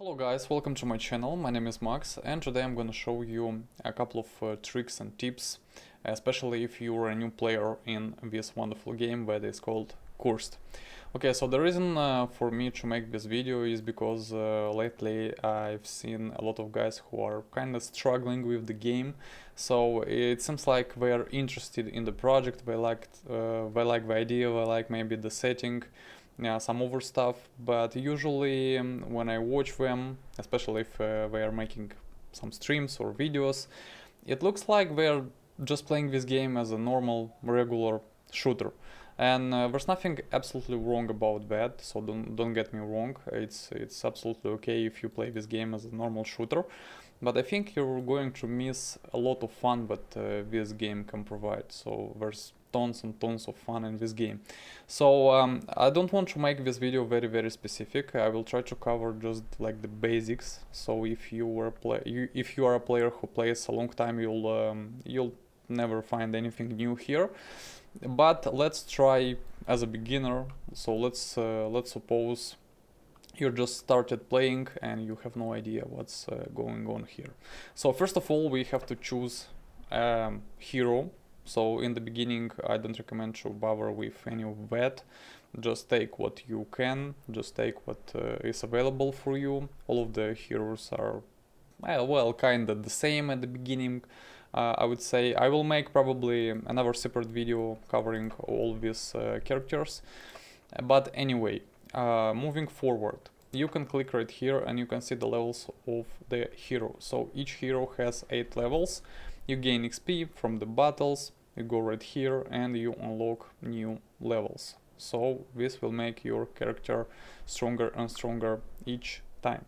Hello guys, welcome to my channel. My name is Max and today I'm gonna show you a couple of tricks and tips, especially if you're a new player in this wonderful game that is called CORSAIR. Okay, so the reason for me to make this video is because lately I've seen a lot of guys who are kind of struggling with the game. So it seems like they're interested in the project, they like the idea, they like maybe the setting, yeah, some other stuff, but usually when I watch them, especially if they are making some streams or videos, it looks like they're just playing this game as a normal, regular shooter. And there's nothing absolutely wrong about that, so don't get me wrong. It's absolutely okay if you play this game as a normal shooter, but I think you're going to miss a lot of fun that this game can provide. So there's tons and tons of fun in this game. So I don't want to make this video very specific. I will try to cover just like the basics. So if you are a player who plays a long time, you'll never find anything new here. But let's try as a beginner. So let's suppose you just started playing and you have no idea what's going on here. So first of all, we have to choose hero. So in the beginning, I don't recommend to bother with any of that. Just take what you can, just take what is available for you. All of the heroes are, well, kind of the same at the beginning. I would say I will make probably another separate video covering all these characters. But anyway, moving forward, you can click right here and you can see the levels of the hero. So each hero has 8 levels. You gain XP from the battles, you go right here and you unlock new levels. So this will make your character stronger and stronger each time.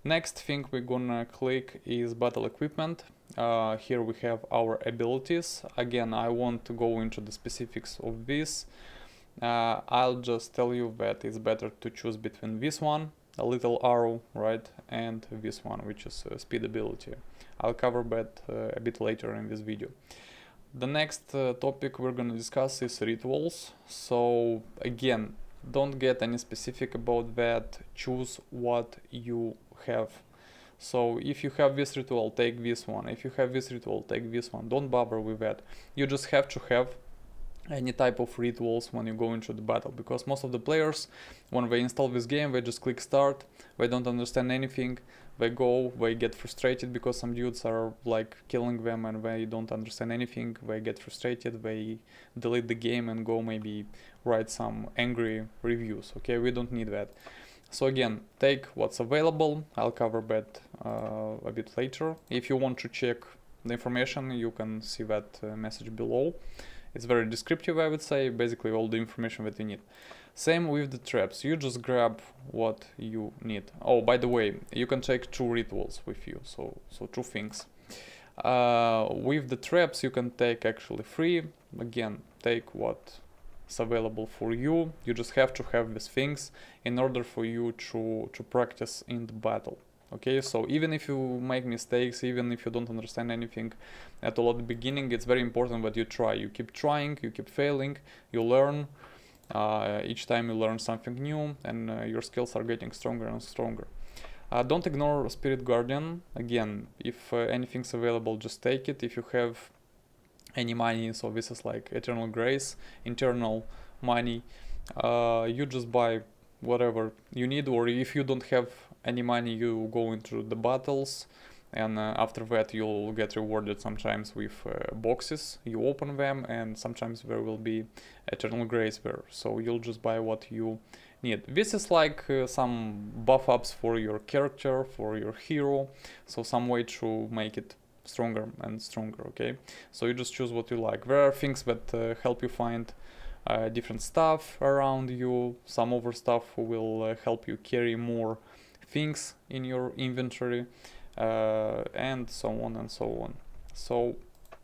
Next thing we're gonna click is battle equipment. Here we have our abilities. Again, I won't go into the specifics of this. I'll just tell you that it's better to choose between this one, a little arrow, right, and this one, which is speed ability. I'll cover that a bit later in this video. The next topic we're gonna discuss is rituals. So again, don't get any specific about that, choose what you have. So if you have this ritual, take this one. If you have this ritual, take this one. Don't bother with that. You just have to have any type of rituals when you go into the battle, because most of the players, when they install this game, they just click start, they don't understand anything, they go, they get frustrated because some dudes are like killing them and they don't understand anything, they get frustrated, they delete the game and go maybe write some angry reviews. Okay, we don't need that. So again, take what's available. I'll cover that a bit later. If you want to check the information, you can see that message below. It's very descriptive, I would say, basically all the information that you need. Same with the traps, you just grab what you need. Oh, by the way, you can take 2 rituals with you, so 2 things. With the traps you can take actually 3. Again, take what is available for you. You just have to have these things in order for you to practice in the battle. Okay, so even if you make mistakes, even if you don't understand anything at all at the beginning, it's very important that you try. You keep trying, you keep failing, you learn. Each time you learn something new and your skills are getting stronger and stronger. Don't ignore Spirit Guardian. Again, if anything's available, just take it. If you have any money, so this is like Eternal Grace, internal money, you just buy whatever you need, or if you don't have any money, you go into the battles and after that you'll get rewarded sometimes with boxes. You open them and sometimes there will be Eternal Grace there, so you'll just buy what you need. This is like some buff ups for your character, for your hero, so some way to make it stronger and stronger. Okay, so you just choose what you like. There are things that help you find different stuff around you. Some other stuff will help you carry more things in your inventory, and so on and so on. So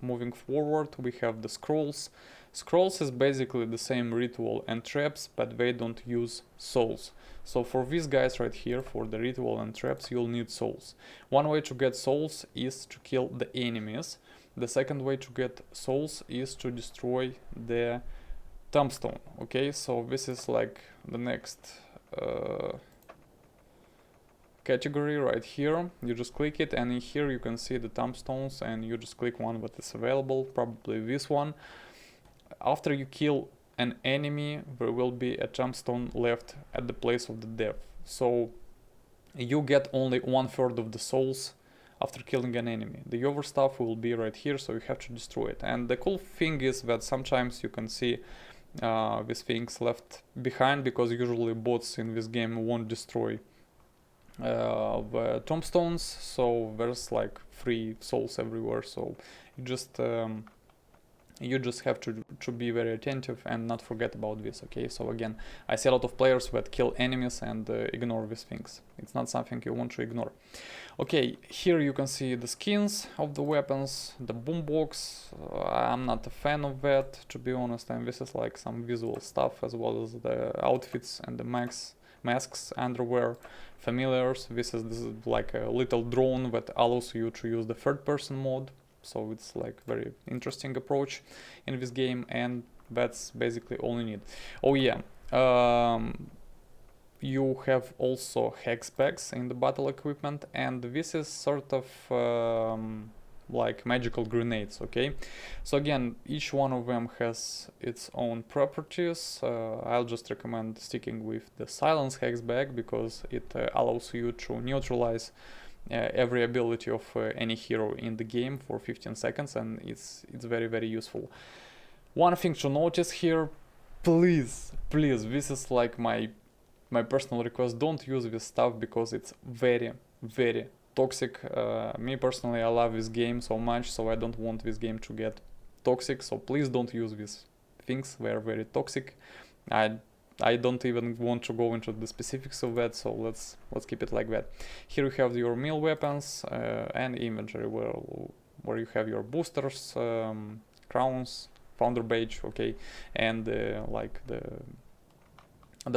moving forward, we have the scrolls. Scrolls is basically the same ritual and traps, but they don't use souls. So for these guys right here, for the ritual and traps, you'll need souls. One way to get souls is to kill the enemies. The second way to get souls is to destroy the tombstone. Okay, so this is like the next category right here. You just click it, and in here you can see the tombstones, and you just click one that is available, probably this one. After you kill an enemy, there will be a tombstone left at the place of the death. So you get only 1/3 of the souls after killing an enemy. The other stuff will be right here, so you have to destroy it. And the cool thing is that sometimes you can see these things left behind, because usually bots in this game won't destroy the tombstones, so there's like 3 souls everywhere. So you just have to be very attentive and not forget about this. Okay, so again, I see a lot of players that kill enemies and ignore these things. It's not something you want to ignore. Okay, here you can see the skins of the weapons, the boombox. I'm not a fan of that, to be honest, and this is like some visual stuff, as well as the outfits and the masks, underwear, familiars. This is like a little drone that allows you to use the third-person mode. So it's like very interesting approach in this game, and that's basically all you need. Oh yeah, you have also hex packs in the battle equipment, and this is sort of like magical grenades. Okay, so again, each one of them has its own properties. I'll just recommend sticking with the silence hex bag, because it allows you to neutralize every ability of any hero in the game for 15 seconds, and it's very, very useful. One thing to notice here, please, this is like my personal request: don't use this stuff, because it's very, very toxic. Me personally, I love this game so much, so I don't want this game to get toxic. So please don't use these things. They are very toxic. I don't even want to go into the specifics of that, so let's keep it like that. Here you have your melee weapons and inventory, where you have your boosters, crowns, founder badge, okay, and like the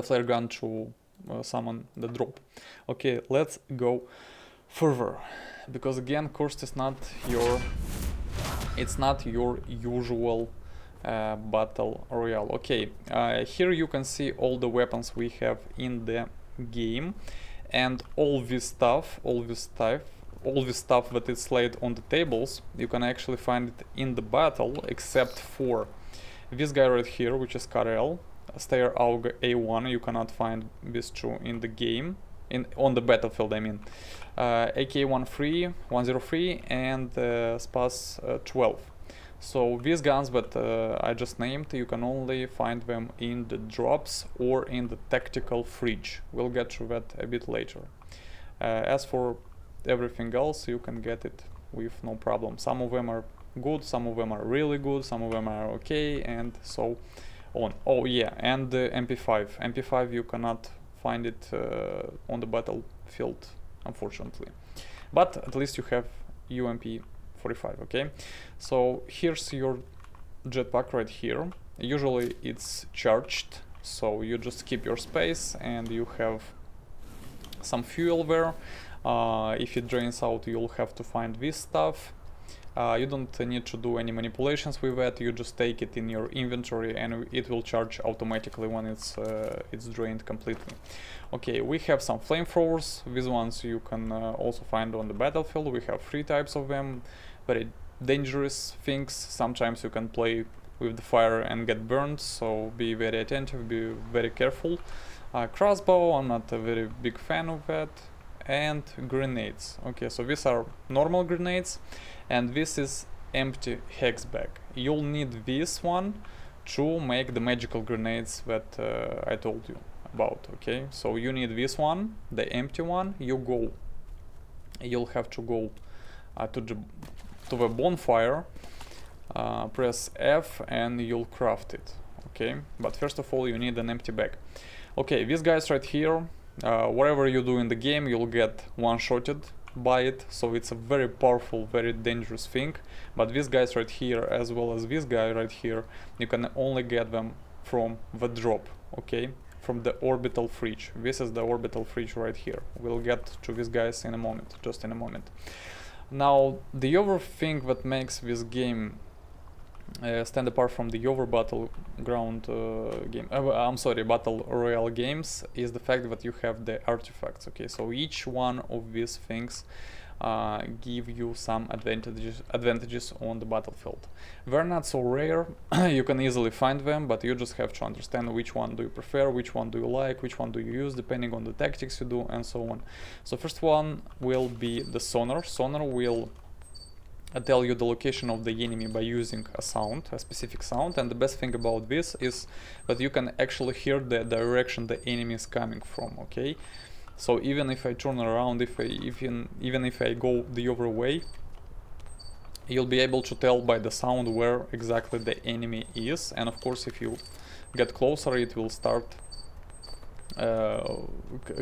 flare gun to summon the drop. Okay, let's go further, because again, CORSAIR is not your usual battle royale. Okay, here you can see all the weapons we have in the game, and all this stuff that is laid on the tables, you can actually find it in the battle, except for this guy right here, which is Karel, Stair Auga A1. You cannot find these two in the game, on the battlefield, I mean. AK-103, and Spas 12. So these guns that I just named, you can only find them in the drops or in the tactical fridge. We'll get to that a bit later. As for everything else, you can get it with no problem. Some of them are good, some of them are really good, some of them are okay, and so on. Oh yeah, and the MP5. MP5 you cannot find it on the battlefield, unfortunately. But at least you have UMP45, okay? So here's your jetpack right here. Usually it's charged, so you just keep your space and you have some fuel there. If it drains out, you'll have to find this stuff. You don't need to do any manipulations with that. You just take it in your inventory and it will charge automatically when it's drained completely. Okay, we have some flamethrowers. These ones you can also find on the battlefield. We have 3 types of them. Very dangerous things. Sometimes you can play with the fire and get burned, so be very attentive, be very careful. Crossbow, I'm not a very big fan of that. And grenades. Okay, so these are normal grenades, and this is empty hex bag. You'll need this one to make the magical grenades that I told you about. Okay, so you need this one, the empty one. You'll have to go to the bonfire, press F, and you'll craft it. Okay, but first of all you need an empty bag. Okay, these guys right here, whatever you do in the game, you'll get one-shotted by it, so it's a very powerful, very dangerous thing. But these guys right here, as well as this guy right here, you can only get them from the drop, okay, from the orbital fridge. This is the orbital fridge right here. We'll get to these guys in a moment, just in a moment. Now, the other thing that makes this game stand apart from the other battleground I'm sorry, battle royale games is the fact that you have the artifacts. Okay, so each one of these things give you some advantages on the battlefield. They're not so rare, you can easily find them, but you just have to understand which one do you prefer, which one do you like, which one do you use, depending on the tactics you do, and so on. So first one will be the sonar. Sonar will tell you the location of the enemy by using a sound, a specific sound, and the best thing about this is that you can actually hear the direction the enemy is coming from. Okay, so even if I turn around, even if I go the other way, you'll be able to tell by the sound where exactly the enemy is. And of course, if you get closer, it will start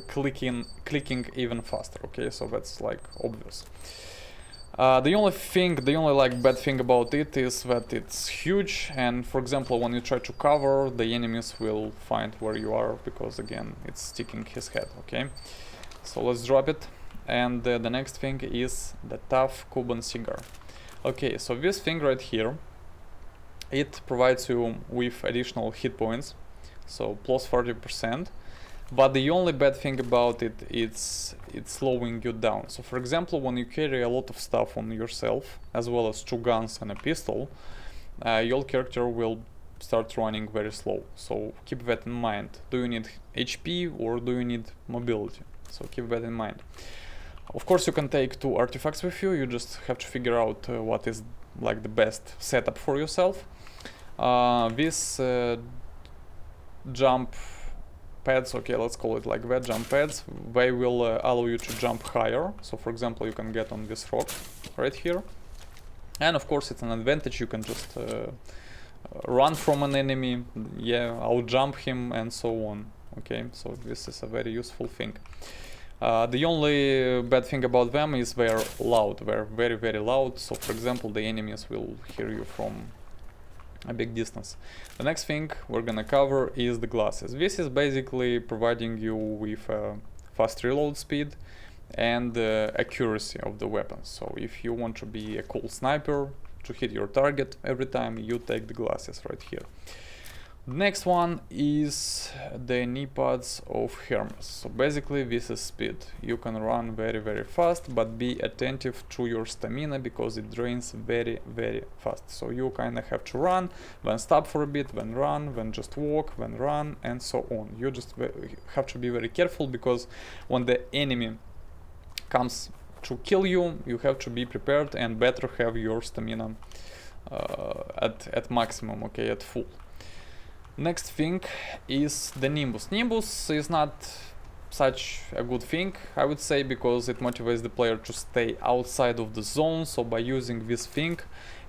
clicking even faster. Okay, so that's like obvious. The only like bad thing about it is that it's huge, and for example, when you try to cover, the enemies will find where you are, because again, it's sticking his head. Okay, so let's drop it. And the next thing is the tough Cuban cigar. Okay, so this thing right here, it provides you with additional hit points, so plus 40%. But the only bad thing about it is it's slowing you down. So for example, when you carry a lot of stuff on yourself, as well as 2 guns and a pistol, your character will start running very slow. So keep that in mind. Do you need HP or do you need mobility? So keep that in mind. Of course, you can take 2 artifacts with you. You just have to figure out what is like the best setup for yourself. This jump pads, okay, let's call it like that, jump pads, they will allow you to jump higher. So for example, you can get on this rock right here, and of course it's an advantage. You can just run from an enemy, yeah, out jump him, and so on. Okay, so this is a very useful thing. The only bad thing about them is they're loud. They're very, very loud. So for example, the enemies will hear you from a big distance. The next thing we're gonna cover is the glasses. This is basically providing you with fast reload speed and accuracy of the weapons. So if you want to be a cool sniper to hit your target every time, you take the glasses right here. Next one is the knee pads of Hermes. So basically this is speed. You can run very, very fast, but be attentive to your stamina because it drains very, very fast. So you kind of have to run, then stop for a bit, then run, then just walk, then run, and so on. You just have to be very careful because when the enemy comes to kill you, you have to be prepared and better have your stamina at maximum, okay, at full. Next thing is the Nimbus. Nimbus is not such a good thing, I would say, because it motivates the player to stay outside of the zone. So by using this thing,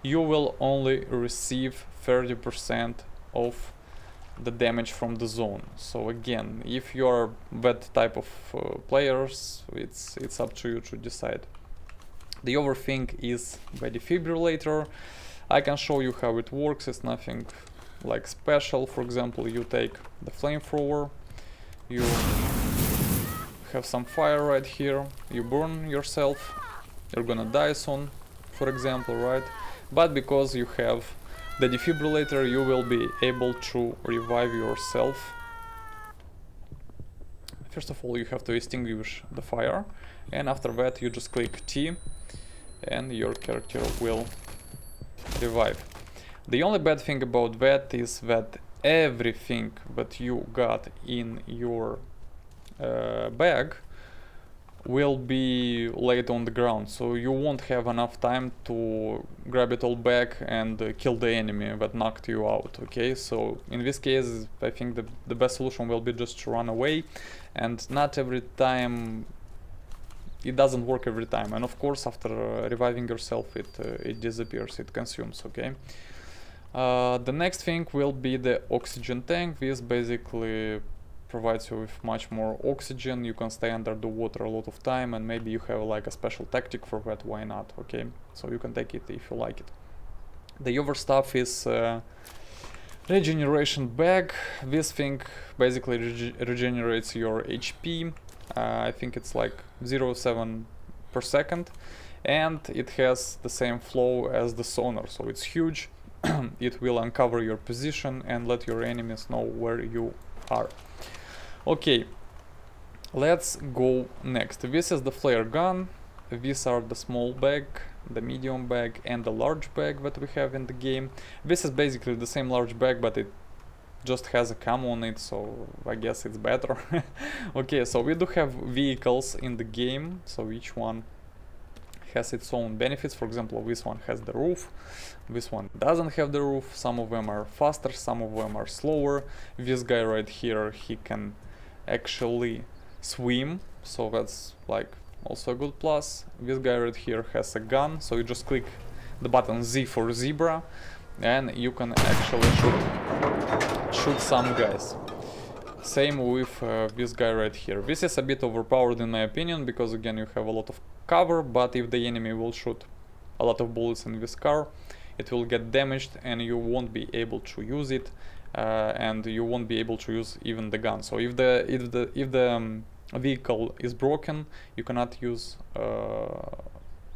you will only receive 30% of the damage from the zone. So again, if you are that type of players, it's up to you to decide. The other thing is the defibrillator. I can show you how it works. It's nothing like special. For example, you take the flamethrower, you have some fire right here, you burn yourself, you're gonna die soon, for example, right? But because you have the defibrillator, you will be able to revive yourself. First of all, you have to extinguish the fire, and after that you just click T and your character will revive. The only bad thing about that is that everything that you got in your bag will be laid on the ground, so you won't have enough time to grab it all back and kill the enemy that knocked you out. Okay, so in this case I think the best solution will be just to run away, and not every time, it doesn't work every time, and of course after reviving yourself it disappears, it consumes. Okay. The next thing will be the oxygen tank. This basically provides you with much more oxygen. You can stay under the water a lot of time, and maybe you have like a special tactic for that, why not? Okay, so you can take it if you like it. The other stuff is regeneration bag. This thing basically regenerates your HP. I think it's like 0.7 per second, and it has the same flow as the sonar, so it's huge. it will uncover your position and let your enemies know where you are. Okay, let's go next. This is the flare gun. These are the small bag, the medium bag, and the large bag that we have in the game. This is basically the same large bag, but it just has a camo on it, so I guess it's better. Okay, so we do have vehicles in the game, so each one has its own benefits. For example, this one has the roof, this one doesn't have the roof. Some of them are faster, some of them are slower. This guy right here, he can actually swim, so that's like also a good plus. This guy right here has a gun, so you just click the button Z for zebra and you can actually shoot some guys. Same with this guy right here. This is a bit overpowered in my opinion, because again you have a lot of cover, but if the enemy will shoot a lot of bullets in this car, it will get damaged and you won't be able to use it, and you won't be able to use even the gun. So if the vehicle is broken, you cannot use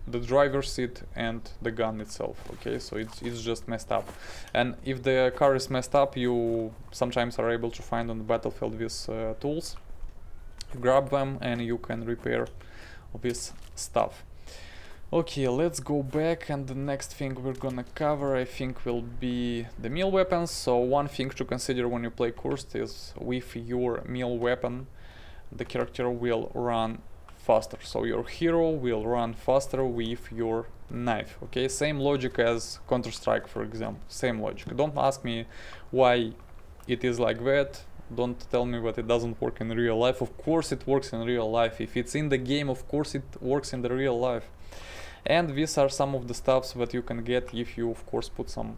the driver's seat and the gun itself. Okay, so it's just messed up. And if the car is messed up, you sometimes are able to find on the battlefield these tools. You grab them and you can repair this stuff. Okay, let's go back, and the next thing we're gonna cover, I think, will be the melee weapons. So one thing to consider when you play Cursed is with your melee weapon, the character will run faster, so your hero will run faster with your knife. Okay, same logic as Counter-Strike, for example, same logic. Don't ask me why it is like that. Don't tell me that it doesn't work in real life. Of course it works in real life. If it's in the game, of course it works in the real life. And these are some of the stuffs that you can get if you of course put some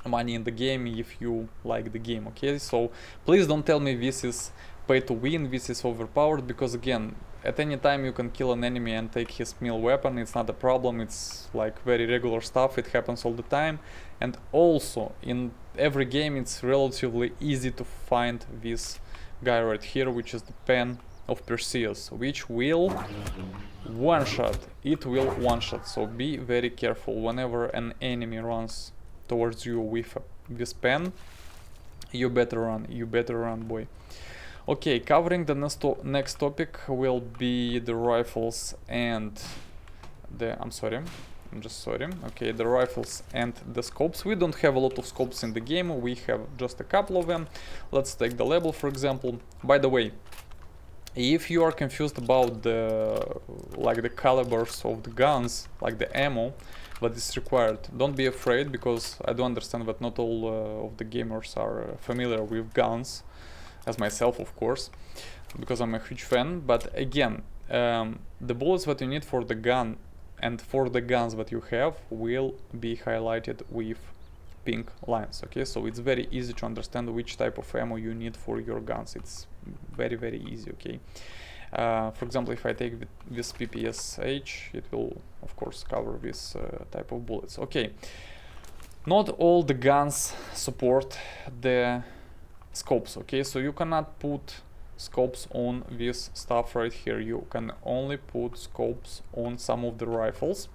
money in the game, if you like the game. Okay, so please don't tell me this is pay to win, this is overpowered, because again, at any time you can kill an enemy and take his melee weapon. It's not a problem, it's like very regular stuff, it happens all the time. And also in every game it's relatively easy to find this guy right here, which is the pen of Perseus, which will one-shot. It will one-shot, so be very careful whenever an enemy runs towards you with this pen. You better run, boy. Okay, covering the next topic will be the rifles and the... Okay, the rifles and the scopes. We don't have a lot of scopes in the game, we have just a couple of them. Let's take the label, for example. By the way, if you are confused about the calibers of the guns, like the ammo that is required, don't be afraid, because I do understand that not all of the gamers are familiar with guns, as myself of course, because I'm a huge fan. But again, the bullets that you need for the gun and for the guns that you have will be highlighted with pink lines. Okay, so it's very easy to understand which type of ammo you need for your guns. It's very easy. Okay, for example, if I take this PPSH, it will of course cover this type of bullets. Okay, not all the guns support the scopes. Okay, so you cannot put scopes on this stuff right here. You can only put scopes on some of the rifles.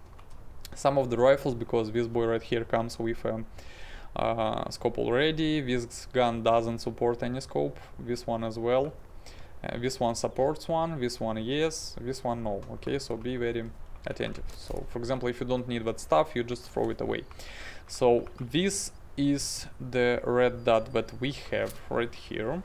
Because this boy right here comes with a scope already. This gun doesn't support any scope. This one as well. This one supports one. This one yes. This one no. Okay, so be very attentive. So for example, if you don't need that stuff, you just throw it away. So this is the red dot that we have right here.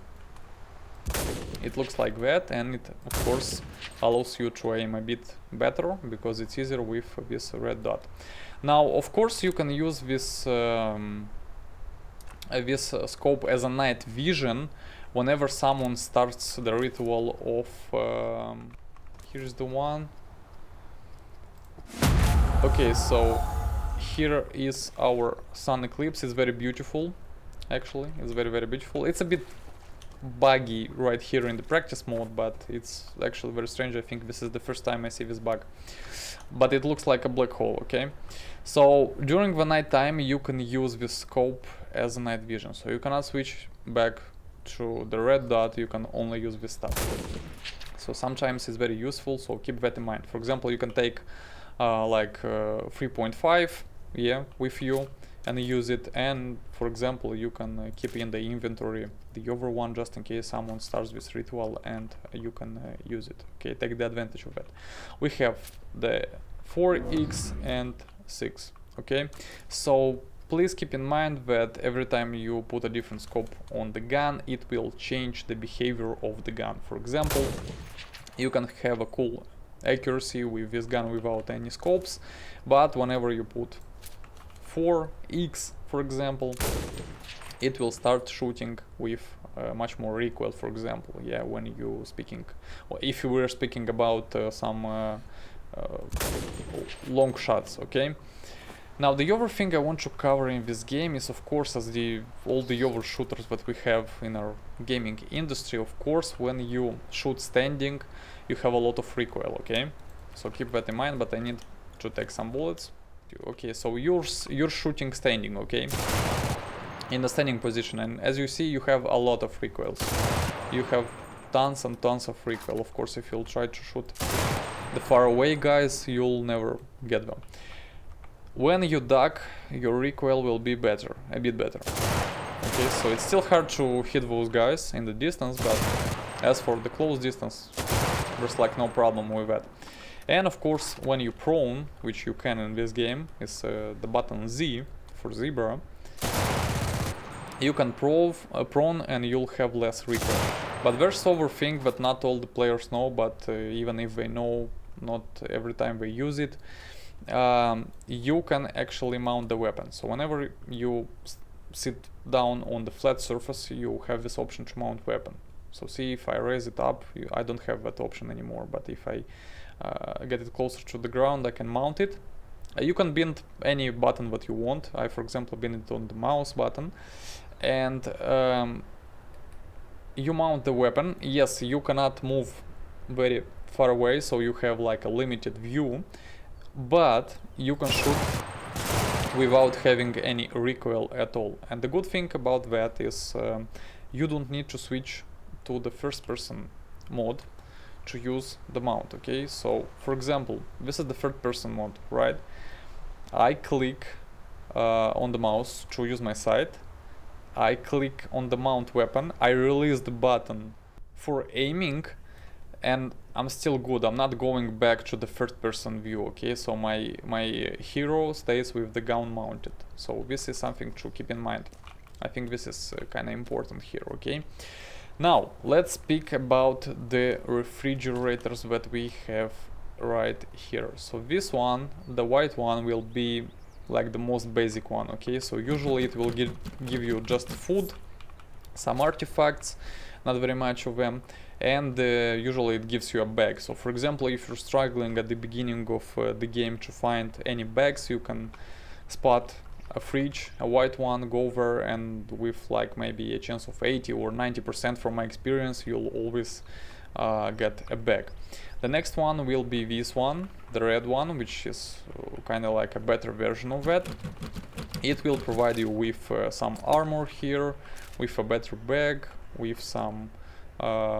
It looks like that, and it of course allows you to aim a bit better because it's easier with this red dot. Now of course you can use this scope as a night vision whenever someone starts the ritual of here's the one. Okay, so here is our sun eclipse. It's very beautiful, actually. It's very beautiful. It's a bit buggy right here in the practice mode, but it's actually very strange. I think this is the first time I see this bug, but it looks like a black hole. Okay, so during the night time you can use this scope as a night vision, so you cannot switch back to the red dot, you can only use this stuff. So sometimes it's very useful, so keep that in mind. For example, you can take 3.5 with you, and use it. And for example, you can keep in the inventory the other one just in case someone starts with ritual, and you can use it. Okay, take the advantage of that. We have the 4x and 6. Okay, so please keep in mind that every time you put a different scope on the gun, it will change the behavior of the gun. For example, you can have a cool accuracy with this gun without any scopes, but whenever you put 4x, for example, it will start shooting with much more recoil, for example. Yeah, when you speaking, or if you were speaking about some long shots. Okay. Now the other thing I want to cover in this game is, of course, as all the other shooters that we have in our gaming industry, of course, when you shoot standing, you have a lot of recoil, okay? So keep that in mind, but I need to take some bullets. Okay, so you're shooting standing, okay? In the standing position, and as you see, you have a lot of recoils. You have tons and tons of recoil. Of course, if you'll try to shoot the far away guys, you'll never get them. When you duck, your recoil will be better, a bit better. Okay, so it's still hard to hit those guys in the distance, but as for the close distance, there's like no problem with that. And of course, when you prone, which you can in this game, is the button Z for zebra, you can prone and you'll have less recoil. But there's other thing that not all the players know, but even if they know, not every time they use it. You can actually mount the weapon. So whenever you sit down on the flat surface, you have this option to mount weapon. So see, if I raise it up, I don't have that option anymore, but if I get it closer to the ground, I can mount it. You can bind any button that you want. I, for example, bind it on the mouse button, and you mount the weapon. Yes, you cannot move very far away, so you have like a limited view, but you can shoot without having any recoil at all. And the good thing about that is you don't need to switch to the first person mode to use the mount. Okay, so for example, this is the third person mode, right? I click on the mouse to use my sight, I click on the mount weapon, I release the button for aiming, and I'm still good. I'm not going back to the first person view. Okay, so my hero stays with the gun mounted. So this is something to keep in mind. I think this is kind of important here. Okay, now let's speak about the refrigerators that we have right here. So this one, the white one, will be like the most basic one. Okay, so usually it will give you just food, some artifacts, not very much of them, and usually it gives you a bag. So for example, if you're struggling at the beginning of the game to find any bags, you can spot a fridge, a white one, go there, and with like maybe a chance of 80 or 90% from my experience, you'll always get a bag. The next one will be this one, the red one, which is kind of like a better version of that. It will provide you with some armor here, with a better bag, with some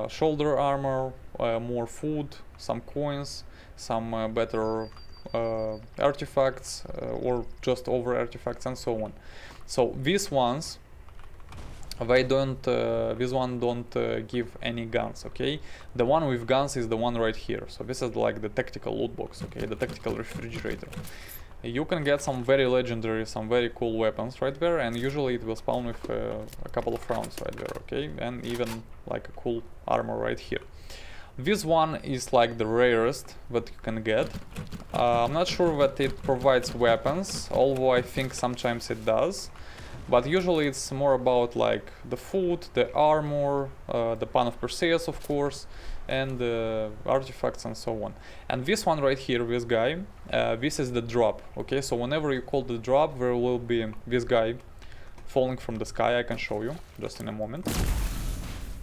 shoulder armor, more food, some coins, some better artifacts, or just over artifacts, and so on. So these ones, they don't this one don't give any guns. Okay, the one with guns is the one right here. So this is like the tactical loot box. Okay, the tactical refrigerator. You can get some very legendary, some very cool weapons right there, and usually it will spawn with a couple of rounds right there. Okay, and even like a cool armor right here. This one is like the rarest that you can get. I'm not sure that it provides weapons, although I think sometimes it does. But usually it's more about like the food, the armor, the pan of Perseus, of course, and the artifacts and so on. And this one right here, this guy, this is the drop. Okay, so whenever you call the drop, there will be this guy falling from the sky. I can show you just in a moment.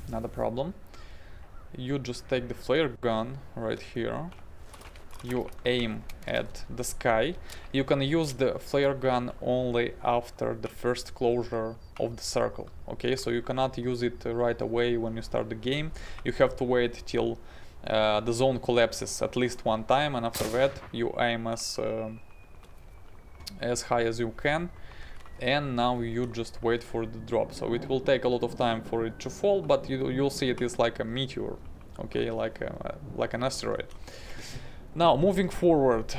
Not a problem. You just take the flare gun right here. You aim at the sky. You can use the flare gun only after the first closure of the circle. Okay, so you cannot use it right away when you start the game. You have to wait till the zone collapses at least one time, and after that you aim as high as you can, and now you just wait for the drop. So it will take a lot of time for it to fall, but you'll see it is like a meteor, okay, like an asteroid. Now moving forward,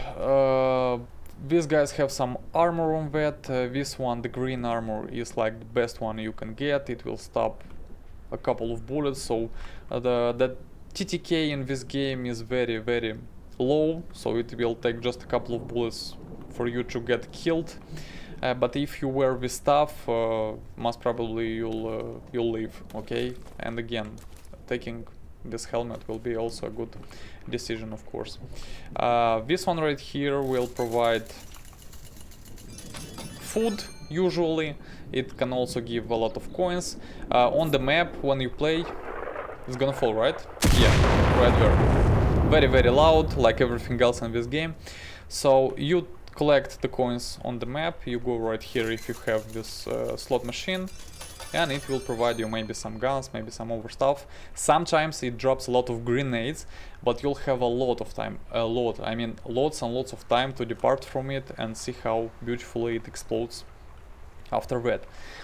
these guys have some armor on that. This one, the green armor, is like the best one you can get. It will stop a couple of bullets, so the TTK in this game is very, very low, so it will take just a couple of bullets for you to get killed. But if you wear this stuff, most probably you'll live, okay? And again, taking this helmet will be also a good decision, of course. This one right here will provide food, usually. It can also give a lot of coins. On the map, when you play, it's gonna fall, right? Yeah, right there. Very, very loud, like everything else in this game. So you collect the coins on the map, you go right here if you have this slot machine, and it will provide you maybe some guns, maybe some other stuff. Sometimes it drops a lot of grenades, but you'll have a lot of time, lots and lots of time to depart from it and see how beautifully it explodes after that.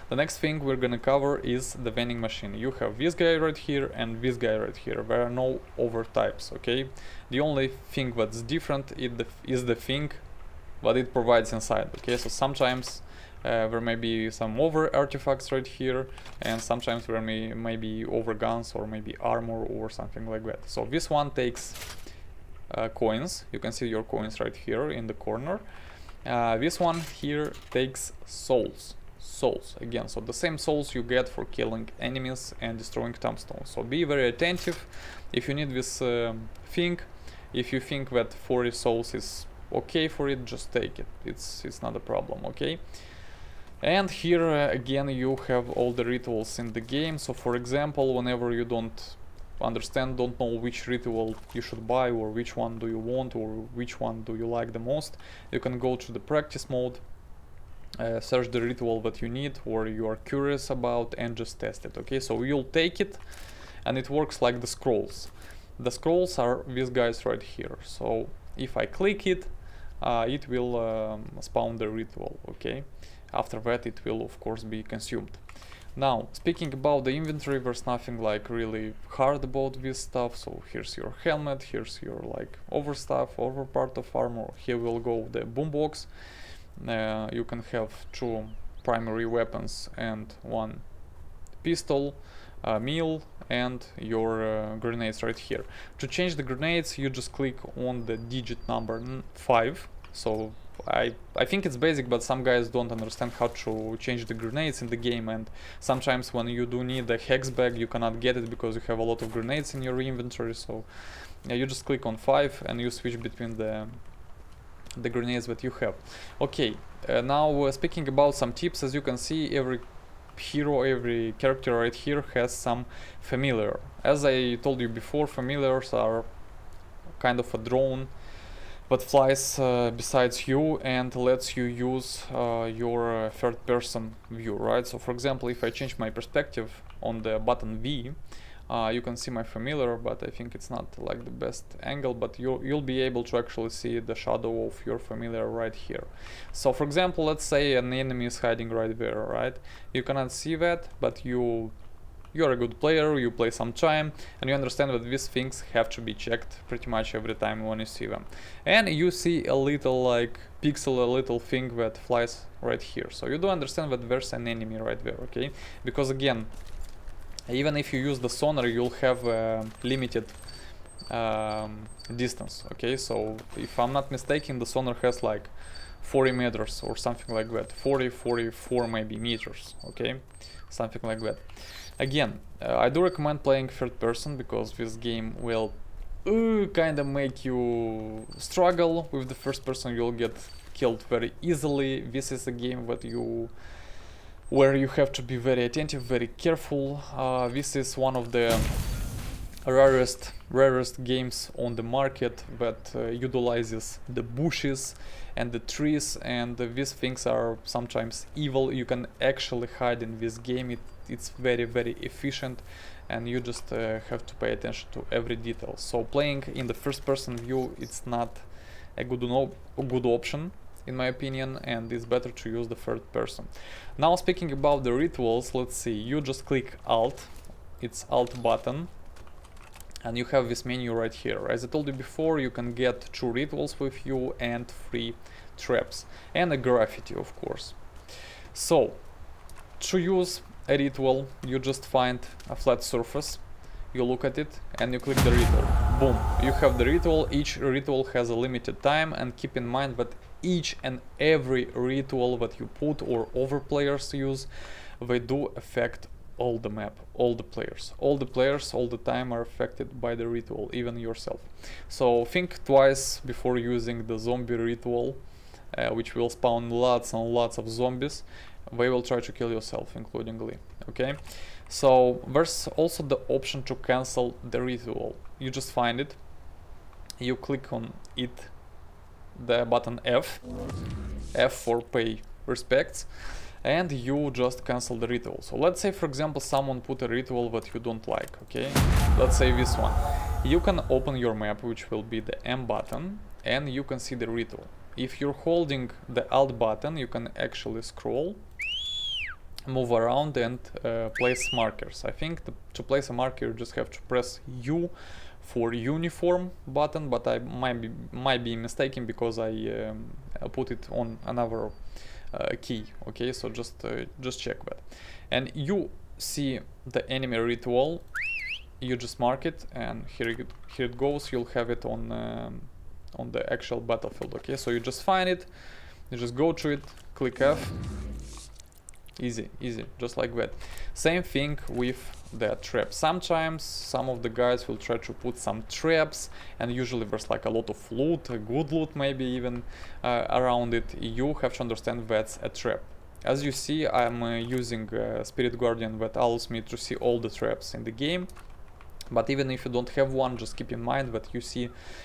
The next thing we're gonna cover is the vending machine. You have this guy right here and this guy right here. There are no over types, okay? The only thing that's different is the thing what it provides inside, okay? So sometimes there may be some over artifacts right here, and sometimes there may be over guns or maybe armor or something like that. So this one takes coins. You can see your coins right here in the corner. This one here takes souls again, so the same souls you get for killing enemies and destroying tombstones. So be very attentive if you need this thing. If you think that 40 souls is okay for it, just take it. It's not a problem, okay? And here again you have all the rituals in the game. So for example, whenever you don't know which ritual you should buy, or which one do you want, or which one do you like the most, you can go to the practice mode, search the ritual that you need or you are curious about, and just test it, okay? So you'll take it, and it works like the scrolls. The scrolls are these guys right here. So if I click it, it will spawn the ritual, okay? After that it will of course be consumed. Now, speaking about the inventory, there's nothing like really hard about this stuff. So here's your helmet, here's your like over stuff, over part of armor. Here will go the boombox. You can have 2 primary weapons and 1 pistol, meal, and your grenades right here. To change the grenades, you just click on the digit number 5. So I think it's basic, but some guys don't understand how to change the grenades in the game, and sometimes when you do need a hex bag, you cannot get it because you have a lot of grenades in your inventory. So you just click on 5 and you switch between the grenades that you have. Okay, now speaking about some tips, as you can see, every hero, every character right here has some familiar. As I told you before, familiars are kind of a drone that flies besides you and lets you use your third person view, right? So for example, if I change my perspective on the button V, you can see my familiar, but I think it's not like the best angle, but you'll be able to actually see the shadow of your familiar right here. So for example, let's say an enemy is hiding right there, right? You cannot see that, but you're a good player, you play some time, and you understand that these things have to be checked pretty much every time when you see them. And you see a little like pixel, a little thing that flies right here. So you do understand that there's an enemy right there, okay? Because again, even if you use the sonar, you'll have a limited distance, okay? So if I'm not mistaken, the sonar has like 40 meters or something like that, 44 maybe meters, okay? Something like that. Again, I do recommend playing third person because this game will kind of make you struggle. With the first person you'll get killed very easily. This is a game where you have to be very attentive, very careful. This is one of the rarest games on the market that utilizes the bushes and the trees, and these things are sometimes evil. You can actually hide in this game. It's very, very efficient, and you just have to pay attention to every detail. So playing in the first person view, it's not a good option. in my opinion, and it's better to use the third person. Now speaking about the rituals, let's see, you just click Alt, it's Alt button, and you have this menu right here. As I told you before, you can get 2 rituals with you and 3 traps, and a graffiti, of course. So, to use a ritual, you just find a flat surface, you look at it, and you click the ritual. Boom, you have the ritual. Each ritual has a limited time, and keep in mind that each and every ritual that you put or other players use, they do affect all the map, all the players all the time are affected by the ritual, even yourself. So think twice before using the zombie ritual, which will spawn lots and lots of zombies. They will try to kill yourself, including Lee. Okay, so there's also the option to cancel the ritual. You just find it, you click on it, the button F for pay respects, and you just cancel the ritual. So let's say, for example, someone put a ritual that you don't like, okay? Let's say this one. You can open your map, which will be the M button, and you can see the ritual. If you're holding the Alt button, you can actually scroll, move around, and place markers. I think to place a marker, you just have to press U for uniform button, but I might be mistaken because I put it on another key. Okay, so just check that. And you see the enemy ritual, you just mark it, and here it goes. You'll have it on the actual battlefield. Okay, so you just find it, you just go to it, click F, easy, just like that. Same thing with the trap. Sometimes some of the guys will try to put some traps, and usually there's like a lot of loot, a good loot maybe even around it. You have to understand that's a trap. As you see, I'm using Spirit Guardian that allows me to see all the traps in the game. But even if you don't have one, just keep in mind that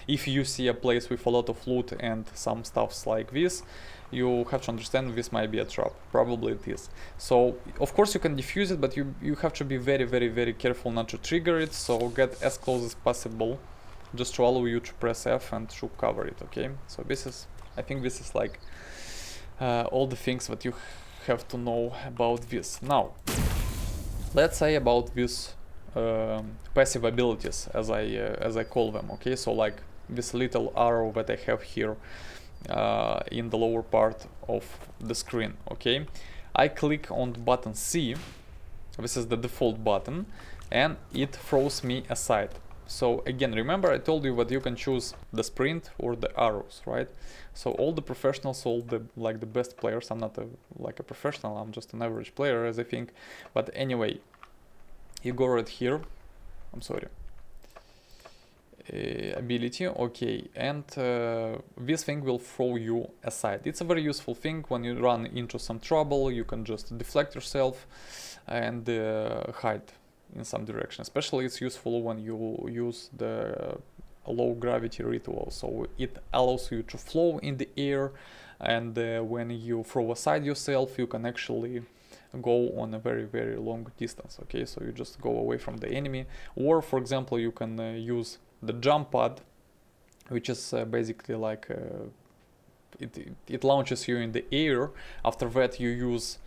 if you see a place with a lot of loot and some stuffs like this, you have to understand this might be a trap. Probably it is. So of course you can defuse it, but you have to be very careful not to trigger it. So get as close as possible, just to allow you to press F and to cover it. Okay. So I think this is like all the things that you have to know about this. Now, let's say about this passive abilities, as I call them. Okay, so like this little arrow that I have here in the lower part of the screen. Okay, I click on the button C, this is the default button, and it throws me aside. So again, remember I told you that you can choose the sprint or the arrows, right? So all the professionals, all the like the best players, I'm not like a professional, I'm just an average player, as I think, but anyway, you go right here, I'm sorry, ability, okay, and this thing will throw you aside. It's a very useful thing when you run into some trouble. You can just deflect yourself and hide in some direction. Especially it's useful when you use the low gravity ritual, so it allows you to flow in the air, and when you throw aside yourself, you can actually go on a very long distance. Okay, so you just go away from the enemy, or for example you can use the jump pad, which is basically like it launches you in the air. After that you use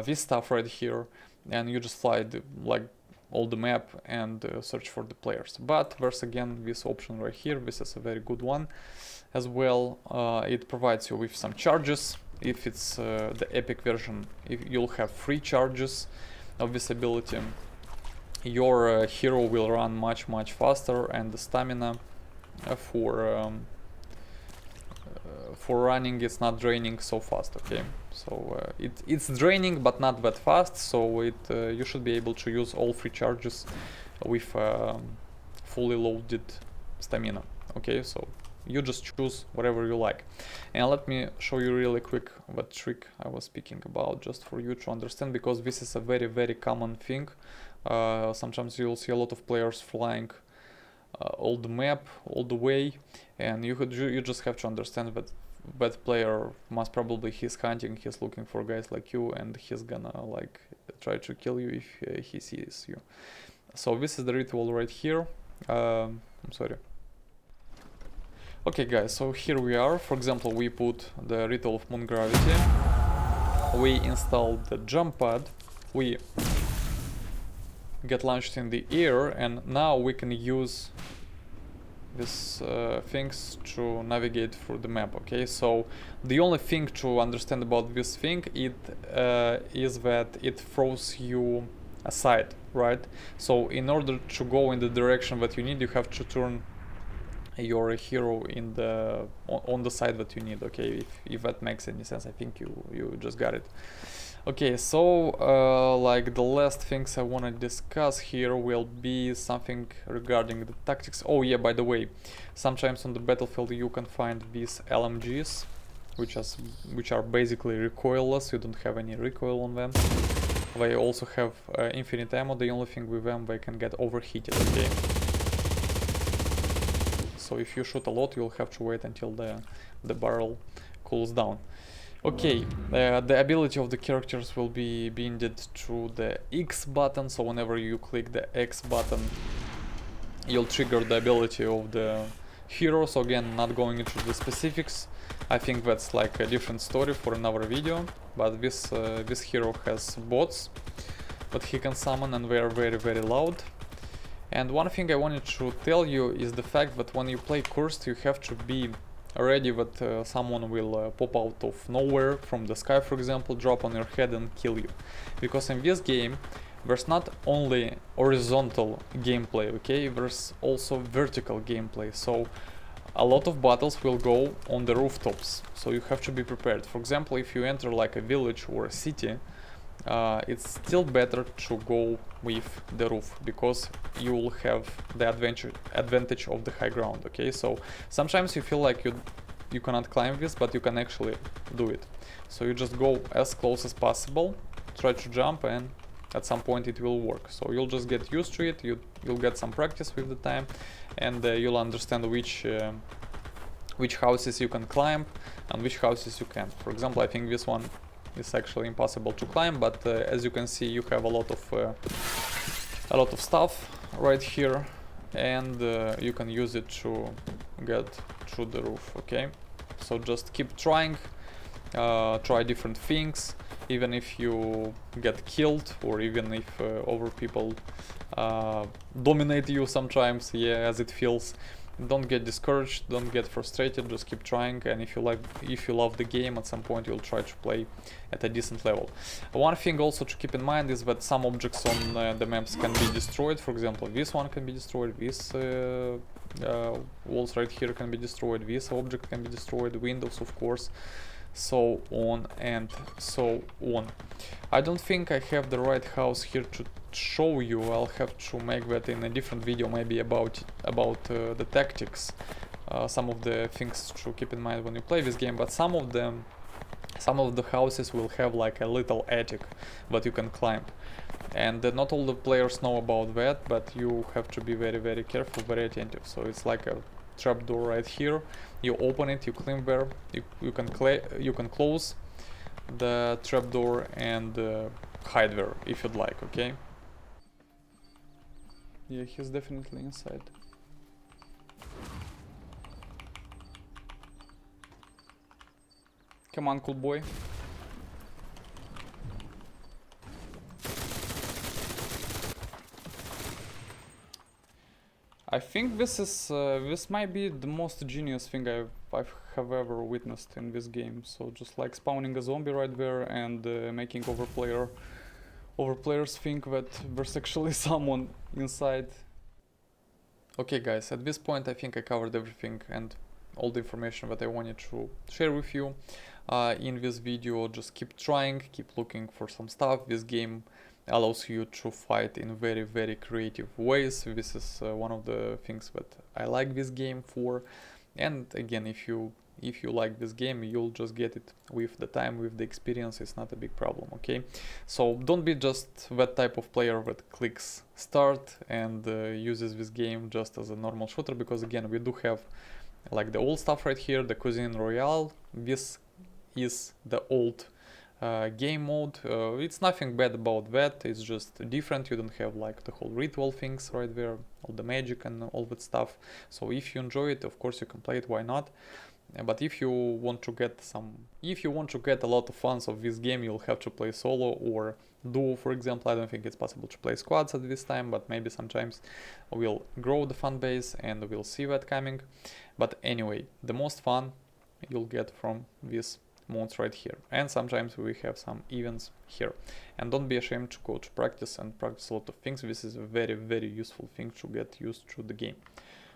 this stuff right here, and you just fly like all the map and search for the players. But there's again this option right here. This is a very good one as well. It provides you with some charges. If it's the epic version, you'll have 3 charges of this ability. Your hero will run much faster, and the stamina for running is not draining so fast. Okay, so it's draining but not that fast, so you should be able to use all 3 charges with fully loaded stamina. Okay, so you just choose whatever you like. And let me show you really quick what trick I was speaking about, just for you to understand, because this is a very common thing. Sometimes you'll see a lot of players flying all the map all the way, and you just have to understand that that player most probably he's hunting, he's looking for guys like you, and he's gonna like try to kill you if he sees you. So this is the ritual right here. I'm sorry. Okay guys, so here we are. For example, we put the Ritual of Moon Gravity, we installed the jump pad, we get launched in the air, and now we can use these things to navigate through the map. Okay, so the only thing to understand about this thing is that it throws you aside, right? So in order to go in the direction that you need, you have to turn your hero in the on the side that you need. Okay, if that makes any sense. I think you just got it. Okay, so like the last things I want to discuss here will be something regarding the tactics. Oh yeah, by the way, sometimes on the battlefield you can find these LMGs, which are basically recoilless. You don't have any recoil on them. They also have infinite ammo. The only thing with them, they can get overheated. Okay, so if you shoot a lot, you'll have to wait until the barrel cools down. Okay, the ability of the characters will be binded through the X button, so whenever you click the X button, you'll trigger the ability of the hero. So again, not going into the specifics, I think that's like a different story for another video, but this hero has bots that he can summon, and they are very, very loud. And one thing I wanted to tell you is the fact that when you play Cursed, you have to be ready that someone will pop out of nowhere from the sky, for example, drop on your head and kill you. Because in this game there's not only horizontal gameplay, okay, there's also vertical gameplay. So a lot of battles will go on the rooftops, so you have to be prepared. For example, if you enter like a village or a city, it's still better to go with the roof, because you will have the advantage of the high ground. Okay, so sometimes you feel like you cannot climb this, but you can actually do it. So you just go as close as possible, try to jump, and at some point it will work. So you'll just get used to it, you'll get some practice with the time, and you'll understand which houses you can climb and which houses you can't. For example, I think this one is actually impossible to climb, but as you can see, you have a lot of stuff right here, and you can use it to get through the roof. Okay, so just keep trying, try different things, even if you get killed, or even if other people dominate you sometimes, yeah, as it feels. Don't get discouraged, don't get frustrated, just keep trying, and if you love the game, at some point you'll try to play at a decent level. One thing also to keep in mind is that some objects on the maps can be destroyed. For example, this one can be destroyed, this walls right here can be destroyed, this object can be destroyed, windows of course, so on and so on. I don't think I have the right house here to show you. I'll have to make that in a different video, maybe about the tactics, some of the things to keep in mind when you play this game. But some of the houses will have like a little attic that you can climb, and not all the players know about that, but you have to be very, very careful, very attentive. So it's like a trapdoor right here. You open it, you climb there, you can close the trapdoor and hide there if you'd like. Okay, yeah, he's definitely inside. Come on, cool boy. I think this might be the most genius thing I have ever witnessed in this game. So just like spawning a zombie right there and making players think that there's actually someone inside. Okay guys, at this point I think I covered everything and all the information that I wanted to share with you in this video. Just keep trying, keep looking for some stuff. This game allows you to fight in very, very creative ways. This is one of the things that I like this game for. And again, if you like this game, you'll just get it with the time, with the experience. It's not a big problem. Okay, so don't be just that type of player that clicks start and uses this game just as a normal shooter, because again, we do have like the old stuff right here, the Cuisine Royale. This is the old Game mode, it's nothing bad about that, it's just different. You don't have like the whole ritual things right there, all the magic and all that stuff. So if you enjoy it, of course you can play it, why not? But if you want to get a lot of fans of this game, you'll have to play solo or duo, for example. I don't think it's possible to play squads at this time, but maybe sometimes we'll grow the fan base and we'll see that coming. But anyway, the most fun you'll get from these modes right here, and sometimes we have some events here. And don't be ashamed to go to practice and practice a lot of things. This is a very useful thing to get used to the game.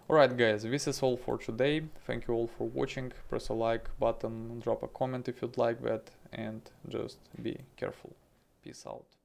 Alright guys, this is all for today. Thank you all for watching. Press a like button, drop a comment if you'd like that, and just be careful. Peace out.